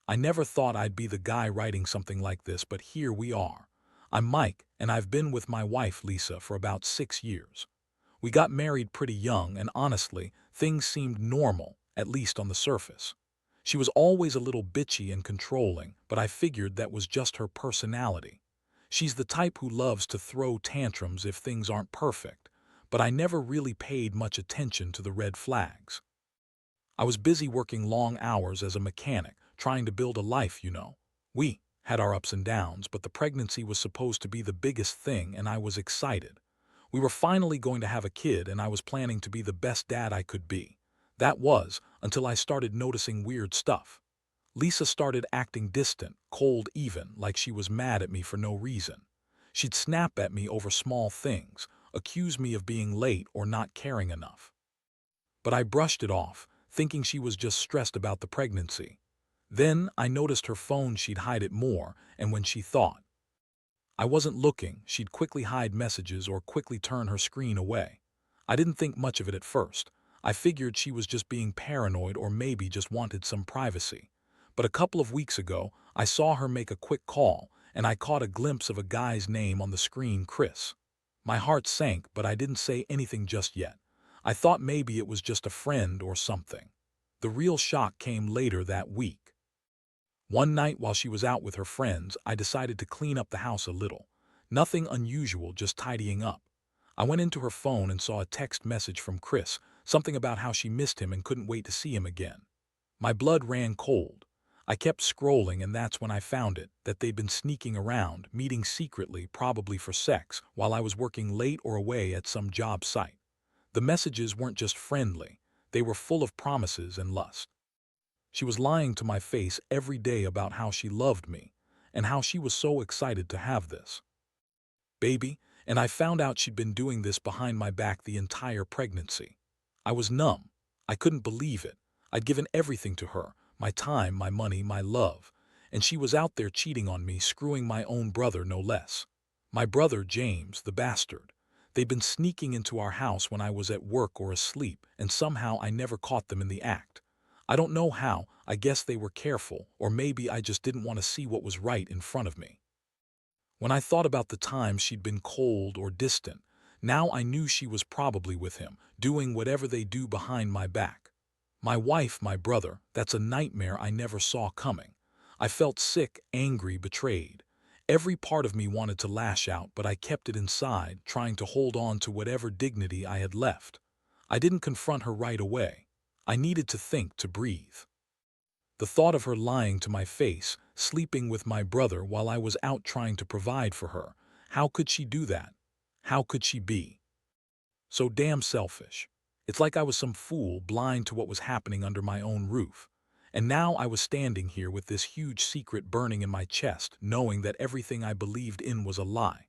I never thought I'd be the guy writing something like this, but here we are. I'm Mike, and I've been with my wife, Lisa, for about 6 years. We got married pretty young, and honestly, things seemed normal, at least on the surface. She was always a little bitchy and controlling, but I figured that was just her personality. She's the type who loves to throw tantrums if things aren't perfect, but I never really paid much attention to the red flags. I was busy working long hours as a mechanic, trying to build a life. We had our ups and downs, but the pregnancy was supposed to be the biggest thing, and I was excited. We were finally going to have a kid, and I was planning to be the best dad I could be. That was, until I started noticing weird stuff. Lisa started acting distant, cold even, like she was mad at me for no reason. She'd snap at me over small things, accuse me of being late or not caring enough. But I brushed it off, thinking she was just stressed about the pregnancy. Then I noticed her phone, she'd hide it more, and when she thought I wasn't looking, she'd quickly hide messages or quickly turn her screen away. I didn't think much of it at first. I figured she was just being paranoid or maybe just wanted some privacy. But a couple of weeks ago, I saw her make a quick call, and I caught a glimpse of a guy's name on the screen, Chris. My heart sank, but I didn't say anything just yet. I thought maybe it was just a friend or something. The real shock came later that week. One night while she was out with her friends, I decided to clean up the house a little. Nothing unusual, just tidying up. I went into her phone and saw a text message from Chris, something about how she missed him and couldn't wait to see him again. My blood ran cold. I kept scrolling, and that's when I found it, that they'd been sneaking around, meeting secretly, probably for sex, while I was working late or away at some job site. The messages weren't just friendly, they were full of promises and lust. She was lying to my face every day about how she loved me and how she was so excited to have this baby, and I found out she'd been doing this behind my back the entire pregnancy. I was numb. I couldn't believe it. I'd given everything to her, my time, my money, my love, and she was out there cheating on me, screwing my own brother no less. My brother, James, the bastard. They'd been sneaking into our house when I was at work or asleep, and somehow I never caught them in the act. I don't know how, I guess they were careful, or maybe I just didn't want to see what was right in front of me. When I thought about the times she'd been cold or distant, now I knew she was probably with him, doing whatever they do behind my back. My wife, my brother, that's a nightmare I never saw coming. I felt sick, angry, betrayed. Every part of me wanted to lash out, but I kept it inside, trying to hold on to whatever dignity I had left. I didn't confront her right away. I needed to think, to breathe. The thought of her lying to my face, sleeping with my brother while I was out trying to provide for her, how could she do that? How could she be so damn selfish? It's like I was some fool blind to what was happening under my own roof. And now I was standing here with this huge secret burning in my chest, knowing that everything I believed in was a lie.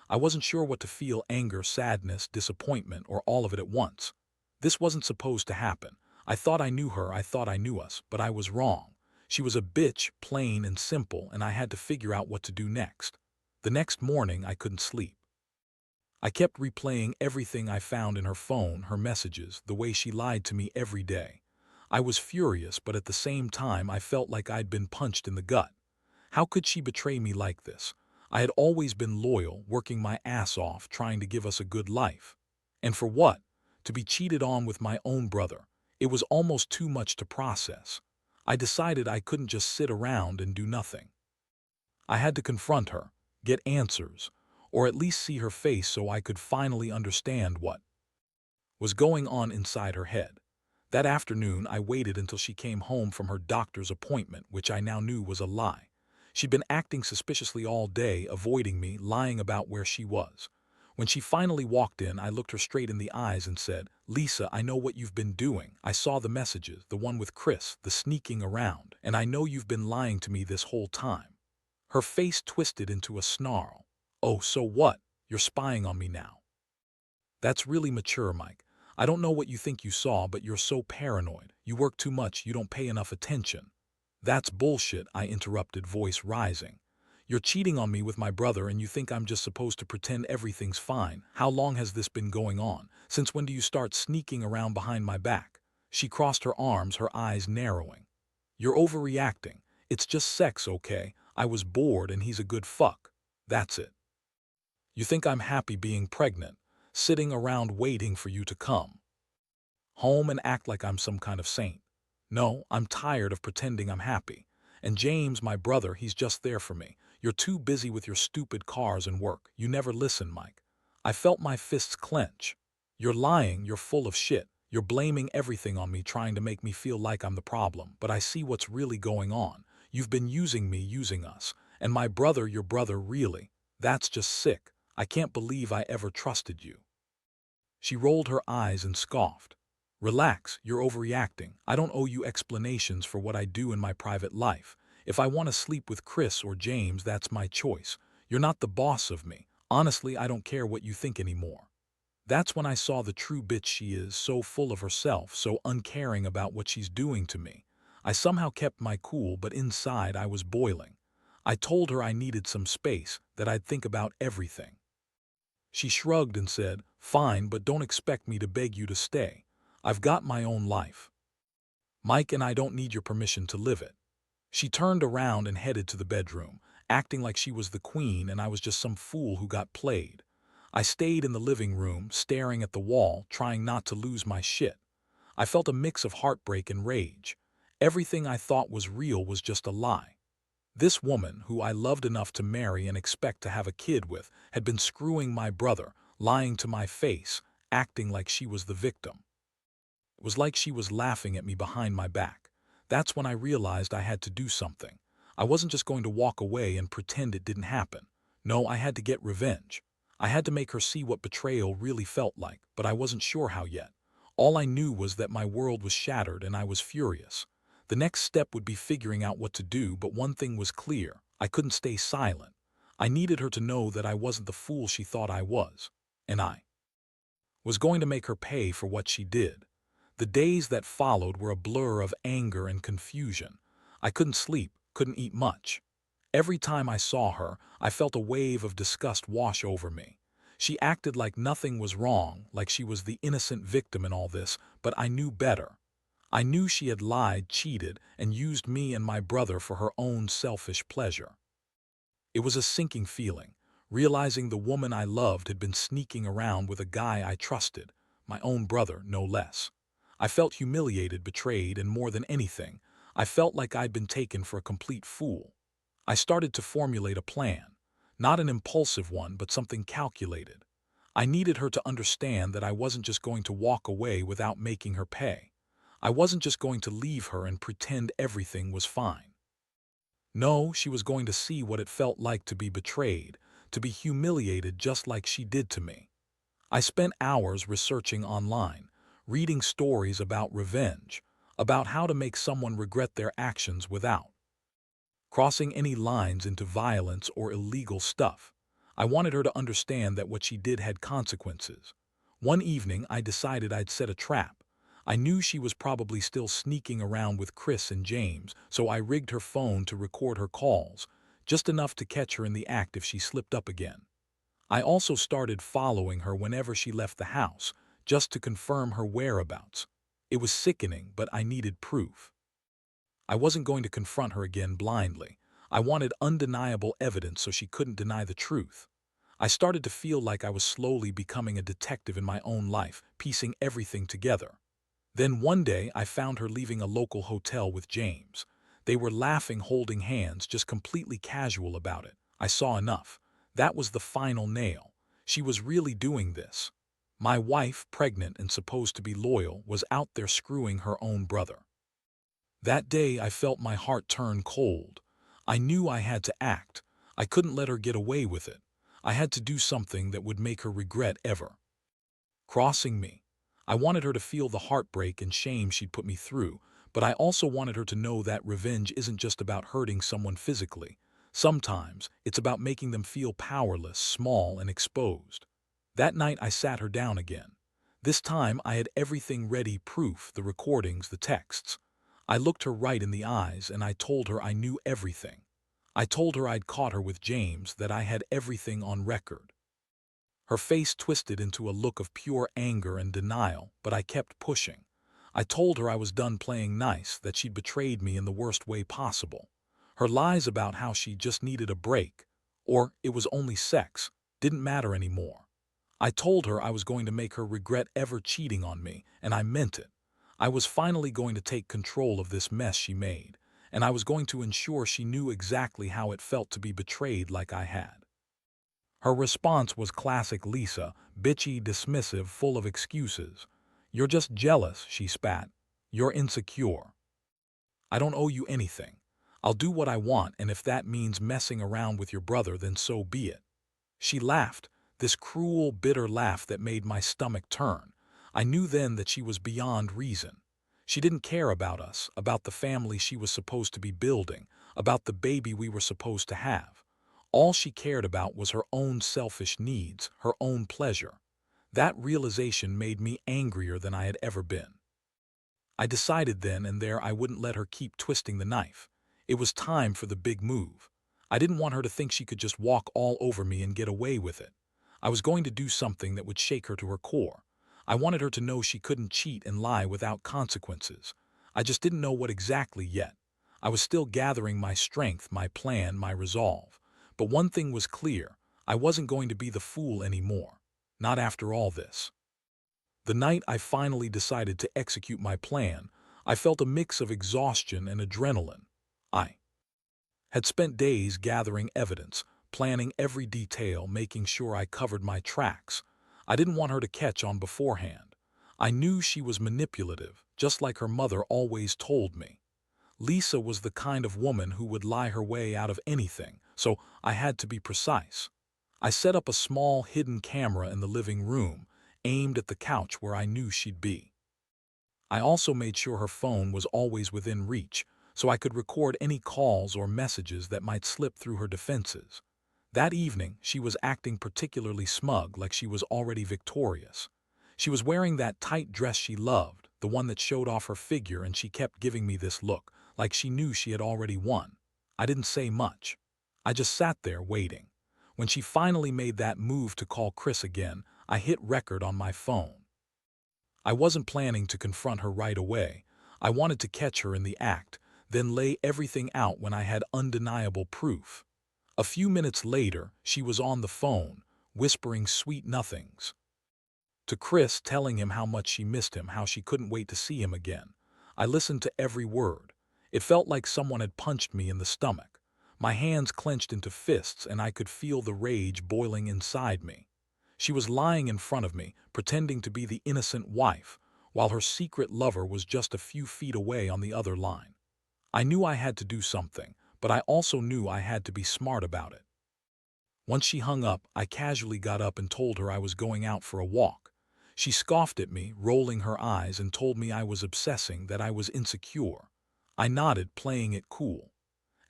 I wasn't sure what to feel: anger, sadness, disappointment, or all of it at once. This wasn't supposed to happen. I thought I knew her, I thought I knew us, but I was wrong. She was a bitch, plain and simple, and I had to figure out what to do next. The next morning, I couldn't sleep. I kept replaying everything I found in her phone, her messages, the way she lied to me every day. I was furious, but at the same time I felt like I'd been punched in the gut. How could she betray me like this? I had always been loyal, working my ass off, trying to give us a good life. And for what? To be cheated on with my own brother. It was almost too much to process. I decided I couldn't just sit around and do nothing. I had to confront her, get answers, or at least see her face so I could finally understand what was going on inside her head. That afternoon, I waited until she came home from her doctor's appointment, which I now knew was a lie. She'd been acting suspiciously all day, avoiding me, lying about where she was. When she finally walked in, I looked her straight in the eyes and said, "Lisa, I know what you've been doing. I saw the messages, the one with Chris, the sneaking around, and I know you've been lying to me this whole time." Her face twisted into a snarl. "Oh, so what? You're spying on me now." "That's really mature, Mike. I don't know what you think you saw, but you're so paranoid. You work too much, you don't pay enough attention." "That's bullshit," I interrupted, voice rising. "You're cheating on me with my brother and you think I'm just supposed to pretend everything's fine. How long has this been going on? Since when do you start sneaking around behind my back?" She crossed her arms, her eyes narrowing. "You're overreacting. It's just sex, okay? I was bored and he's a good fuck. That's it. You think I'm happy being pregnant, sitting around waiting for you to come home and act like I'm some kind of saint. No, I'm tired of pretending I'm happy. And James, my brother, he's just there for me. You're too busy with your stupid cars and work. You never listen, Mike. I felt my fists clench. You're lying, you're full of shit. You're blaming everything on me, trying to make me feel like I'm the problem. But I see what's really going on. You've been using me, using us. And my brother, your brother, really. That's just sick. I can't believe I ever trusted you. She rolled her eyes and scoffed. Relax, you're overreacting. I don't owe you explanations for what I do in my private life. If I want to sleep with Chris or James, that's my choice. You're not the boss of me. Honestly, I don't care what you think anymore. That's when I saw the true bitch she is, so full of herself, so uncaring about what she's doing to me. I somehow kept my cool, but inside I was boiling. I told her I needed some space, that I'd think about everything. She shrugged and said, "Fine, but don't expect me to beg you to stay. I've got my own life. Mike and I don't need your permission to live it." She turned around and headed to the bedroom, acting like she was the queen and I was just some fool who got played. I stayed in the living room, staring at the wall, trying not to lose my shit. I felt a mix of heartbreak and rage. Everything I thought was real was just a lie. This woman, who I loved enough to marry and expect to have a kid with, had been screwing my brother, lying to my face, acting like she was the victim. It was like she was laughing at me behind my back. That's when I realized I had to do something. I wasn't just going to walk away and pretend it didn't happen. No, I had to get revenge. I had to make her see what betrayal really felt like, but I wasn't sure how yet. All I knew was that my world was shattered and I was furious. The next step would be figuring out what to do, but one thing was clear. I couldn't stay silent. I needed her to know that I wasn't the fool she thought I was. And I was going to make her pay for what she did. The days that followed were a blur of anger and confusion. I couldn't sleep, couldn't eat much. Every time I saw her, I felt a wave of disgust wash over me. She acted like nothing was wrong, like she was the innocent victim in all this, but I knew better. I knew she had lied, cheated, and used me and my brother for her own selfish pleasure. It was a sinking feeling, realizing the woman I loved had been sneaking around with a guy I trusted, my own brother, no less. I felt humiliated, betrayed, and more than anything, I felt like I'd been taken for a complete fool. I started to formulate a plan, not an impulsive one, but something calculated. I needed her to understand that I wasn't just going to walk away without making her pay. I wasn't just going to leave her and pretend everything was fine. No, she was going to see what it felt like to be betrayed, to be humiliated just like she did to me. I spent hours researching online, reading stories about revenge, about how to make someone regret their actions without crossing any lines into violence or illegal stuff. I wanted her to understand that what she did had consequences. One evening, I decided I'd set a trap. I knew she was probably still sneaking around with Chris and James, so I rigged her phone to record her calls, just enough to catch her in the act if she slipped up again. I also started following her whenever she left the house, just to confirm her whereabouts. It was sickening, but I needed proof. I wasn't going to confront her again blindly. I wanted undeniable evidence so she couldn't deny the truth. I started to feel like I was slowly becoming a detective in my own life, piecing everything together. Then one day I found her leaving a local hotel with James. They were laughing, holding hands, just completely casual about it. I saw enough. That was the final nail. She was really doing this. My wife, pregnant and supposed to be loyal, was out there screwing her own brother. That day I felt my heart turn cold. I knew I had to act. I couldn't let her get away with it. I had to do something that would make her regret ever crossing me. I wanted her to feel the heartbreak and shame she'd put me through, but I also wanted her to know that revenge isn't just about hurting someone physically. Sometimes it's about making them feel powerless, small, and exposed. That night I sat her down again. This time I had everything ready, proof, the recordings, the texts. I looked her right in the eyes and I told her I knew everything. I told her I'd caught her with James, that I had everything on record. Her face twisted into a look of pure anger and denial, but I kept pushing. I told her I was done playing nice, that she'd betrayed me in the worst way possible. Her lies about how she just needed a break, or it was only sex, didn't matter anymore. I told her I was going to make her regret ever cheating on me, and I meant it. I was finally going to take control of this mess she made, and I was going to ensure she knew exactly how it felt to be betrayed like I had. Her response was classic Lisa, bitchy, dismissive, full of excuses. "You're just jealous," she spat. "You're insecure. I don't owe you anything. I'll do what I want, and if that means messing around with your brother, then so be it." She laughed, this cruel, bitter laugh that made my stomach turn. I knew then that she was beyond reason. She didn't care about us, about the family she was supposed to be building, about the baby we were supposed to have. All she cared about was her own selfish needs, her own pleasure. That realization made me angrier than I had ever been. I decided then and there I wouldn't let her keep twisting the knife. It was time for the big move. I didn't want her to think she could just walk all over me and get away with it. I was going to do something that would shake her to her core. I wanted her to know she couldn't cheat and lie without consequences. I just didn't know what exactly yet. I was still gathering my strength, my plan, my resolve. But one thing was clear: I wasn't going to be the fool anymore. Not after all this. The night I finally decided to execute my plan, I felt a mix of exhaustion and adrenaline. I had spent days gathering evidence, planning every detail, making sure I covered my tracks. I didn't want her to catch on beforehand. I knew she was manipulative, just like her mother always told me. Lisa was the kind of woman who would lie her way out of anything, so I had to be precise. I set up a small hidden camera in the living room, aimed at the couch where I knew she'd be. I also made sure her phone was always within reach, so I could record any calls or messages that might slip through her defenses. That evening, she was acting particularly smug, like she was already victorious. She was wearing that tight dress she loved, the one that showed off her figure, and she kept giving me this look, like she knew she had already won. I didn't say much. I just sat there waiting. When she finally made that move to call Chris again, I hit record on my phone. I wasn't planning to confront her right away. I wanted to catch her in the act, then lay everything out when I had undeniable proof. A few minutes later, she was on the phone, whispering sweet nothings to Chris, telling him how much she missed him, how she couldn't wait to see him again. I listened to every word. It felt like someone had punched me in the stomach. My hands clenched into fists, and I could feel the rage boiling inside me. She was lying in front of me, pretending to be the innocent wife, while her secret lover was just a few feet away on the other line. I knew I had to do something, but I also knew I had to be smart about it. Once she hung up, I casually got up and told her I was going out for a walk. She scoffed at me, rolling her eyes, and told me I was obsessing, that I was insecure. I nodded, playing it cool.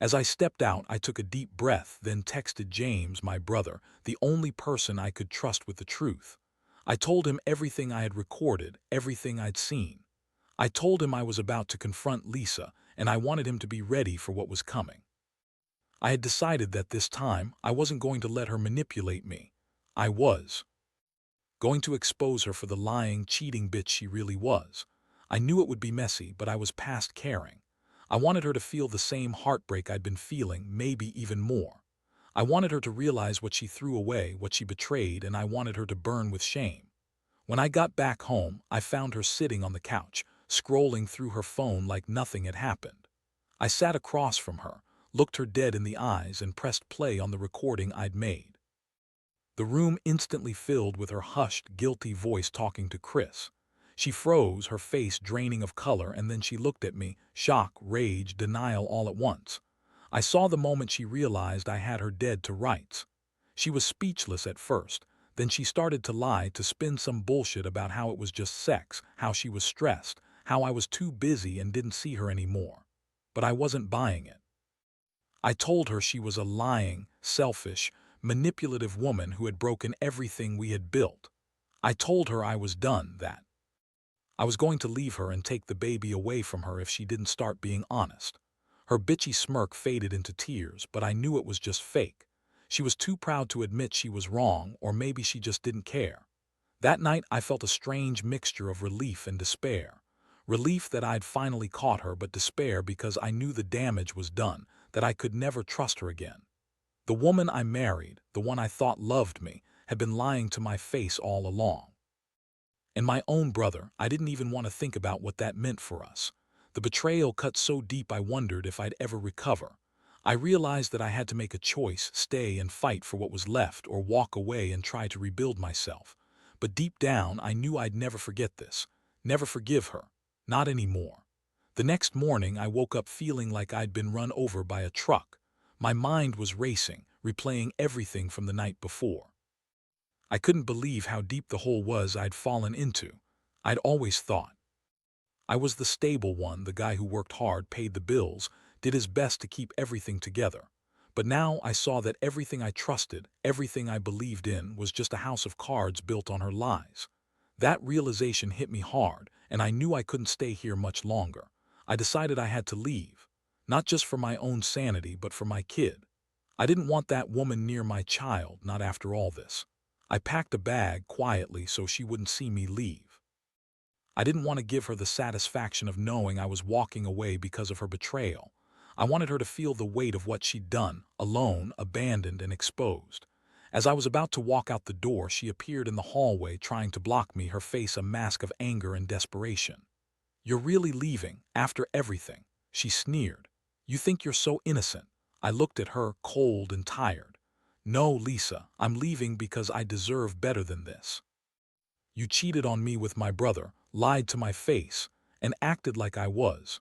As I stepped out, I took a deep breath, then texted James, my brother, the only person I could trust with the truth. I told him everything I had recorded, everything I'd seen. I told him I was about to confront Lisa, and I wanted him to be ready for what was coming. I had decided that this time I wasn't going to let her manipulate me. I was going to expose her for the lying, cheating bitch she really was. I knew it would be messy, but I was past caring. I wanted her to feel the same heartbreak I'd been feeling, maybe even more. I wanted her to realize what she threw away, what she betrayed, and I wanted her to burn with shame. When I got back home, I found her sitting on the couch, scrolling through her phone like nothing had happened. I sat across from her, looked her dead in the eyes, and pressed play on the recording I'd made. The room instantly filled with her hushed, guilty voice talking to Chris. She froze, her face draining of color, and then she looked at me, shock, rage, denial all at once. I saw the moment she realized I had her dead to rights. She was speechless at first, then she started to lie, to spin some bullshit about how it was just sex, how she was stressed, how I was too busy and didn't see her anymore. But I wasn't buying it. I told her she was a lying, selfish, manipulative woman who had broken everything we had built. I told her I was done, that I was going to leave her and take the baby away from her if she didn't start being honest. Her bitchy smirk faded into tears, but I knew it was just fake. She was too proud to admit she was wrong, or maybe she just didn't care. That night I felt a strange mixture of relief and despair. Relief that I'd finally caught her, but despair because I knew the damage was done, that I could never trust her again. The woman I married, the one I thought loved me, had been lying to my face all along. And my own brother, I didn't even want to think about what that meant for us. The betrayal cut so deep I wondered if I'd ever recover. I realized that I had to make a choice, stay and fight for what was left, or walk away and try to rebuild myself. But deep down, I knew I'd never forget this. Never forgive her. Not anymore. The next morning, I woke up feeling like I'd been run over by a truck. My mind was racing, replaying everything from the night before. I couldn't believe how deep the hole was I'd fallen into. I'd always thought I was the stable one, the guy who worked hard, paid the bills, did his best to keep everything together. But now I saw that everything I trusted, everything I believed in, was just a house of cards built on her lies. That realization hit me hard, and I knew I couldn't stay here much longer. I decided I had to leave, not just for my own sanity, but for my kid. I didn't want that woman near my child, not after all this. I packed a bag quietly so she wouldn't see me leave. I didn't want to give her the satisfaction of knowing I was walking away because of her betrayal. I wanted her to feel the weight of what she'd done, alone, abandoned, and exposed. As I was about to walk out the door, she appeared in the hallway trying to block me, her face a mask of anger and desperation. "You're really leaving, after everything?" she sneered. "You think you're so innocent?" I looked at her, cold and tired. "No, Lisa, I'm leaving because I deserve better than this. You cheated on me with my brother, lied to my face, and acted like I was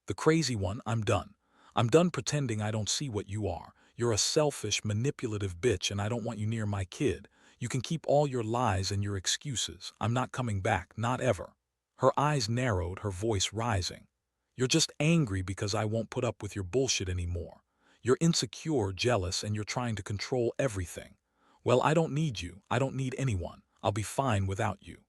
the crazy one. I'm done. I'm done pretending I don't see what you are. You're a selfish, manipulative bitch, and I don't want you near my kid. You can keep all your lies and your excuses. I'm not coming back, not ever." Her eyes narrowed, her voice rising. "You're just angry because I won't put up with your bullshit anymore. You're insecure, jealous, and you're trying to control everything. Well, I don't need you. I don't need anyone. I'll be fine without you."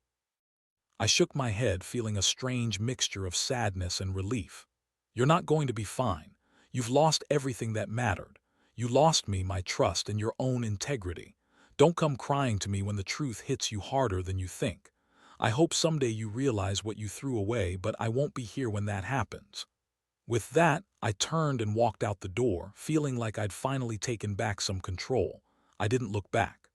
I shook my head, feeling a strange mixture of sadness and relief. "You're not going to be fine. You've lost everything that mattered. You lost me, my trust, and your own integrity. Don't come crying to me when the truth hits you harder than you think. I hope someday you realize what you threw away, but I won't be here when that happens." With that, I turned and walked out the door, feeling like I'd finally taken back some control. I didn't look back.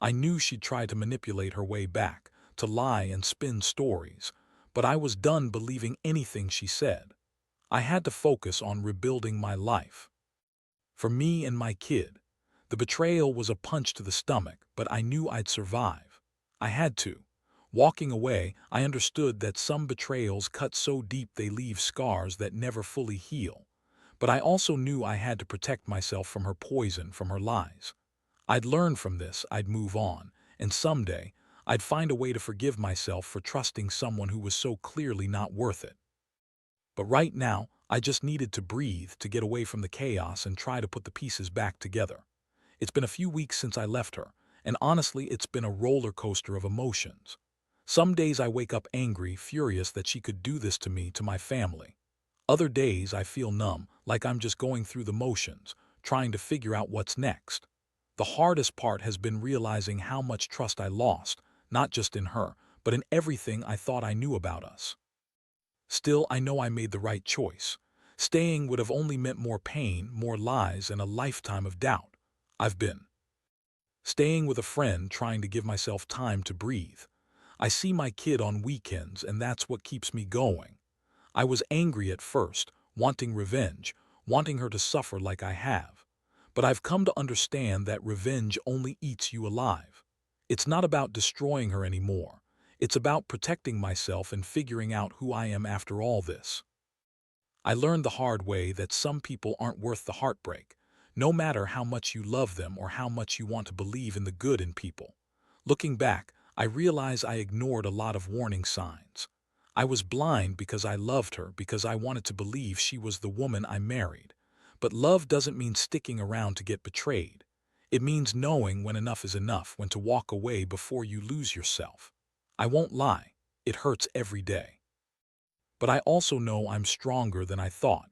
I knew she'd try to manipulate her way back, to lie and spin stories, but I was done believing anything she said. I had to focus on rebuilding my life. For me and my kid, the betrayal was a punch to the stomach, but I knew I'd survive. I had to. Walking away, I understood that some betrayals cut so deep they leave scars that never fully heal. But I also knew I had to protect myself from her poison, from her lies. I'd learn from this, I'd move on, and someday, I'd find a way to forgive myself for trusting someone who was so clearly not worth it. But right now, I just needed to breathe, to get away from the chaos and try to put the pieces back together. It's been a few weeks since I left her, and honestly, it's been a roller coaster of emotions. Some days I wake up angry, furious that she could do this to me, to my family. Other days I feel numb, like I'm just going through the motions, trying to figure out what's next. The hardest part has been realizing how much trust I lost, not just in her, but in everything I thought I knew about us. Still, I know I made the right choice. Staying would have only meant more pain, more lies, and a lifetime of doubt. I've been staying with a friend, trying to give myself time to breathe. I see my kid on weekends, and that's what keeps me going. I was angry at first, wanting revenge, wanting her to suffer like I have. But I've come to understand that revenge only eats you alive. It's not about destroying her anymore. It's about protecting myself and figuring out who I am after all this. I learned the hard way that some people aren't worth the heartbreak, no matter how much you love them or how much you want to believe in the good in people. Looking back, I realize I ignored a lot of warning signs. I was blind because I loved her, because I wanted to believe she was the woman I married. But love doesn't mean sticking around to get betrayed. It means knowing when enough is enough, when to walk away before you lose yourself. I won't lie, it hurts every day. But I also know I'm stronger than I thought.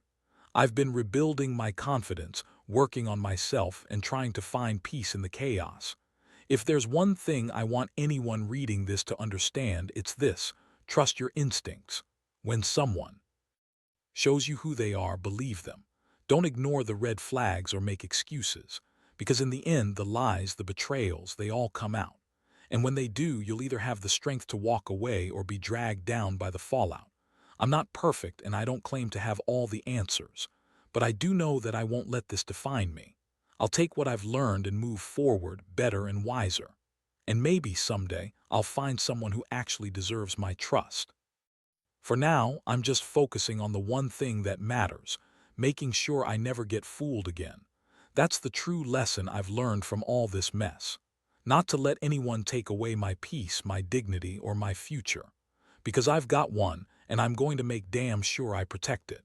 I've been rebuilding my confidence, working on myself, and trying to find peace in the chaos. If there's one thing I want anyone reading this to understand, it's this: trust your instincts. When someone shows you who they are, believe them. Don't ignore the red flags or make excuses, because in the end, the lies, the betrayals, they all come out. And when they do, you'll either have the strength to walk away or be dragged down by the fallout. I'm not perfect and I don't claim to have all the answers, but I do know that I won't let this define me. I'll take what I've learned and move forward better and wiser. And maybe someday I'll find someone who actually deserves my trust. For now, I'm just focusing on the one thing that matters, making sure I never get fooled again. That's the true lesson I've learned from all this mess. Not to let anyone take away my peace, my dignity, or my future. Because I've got one, and I'm going to make damn sure I protect it.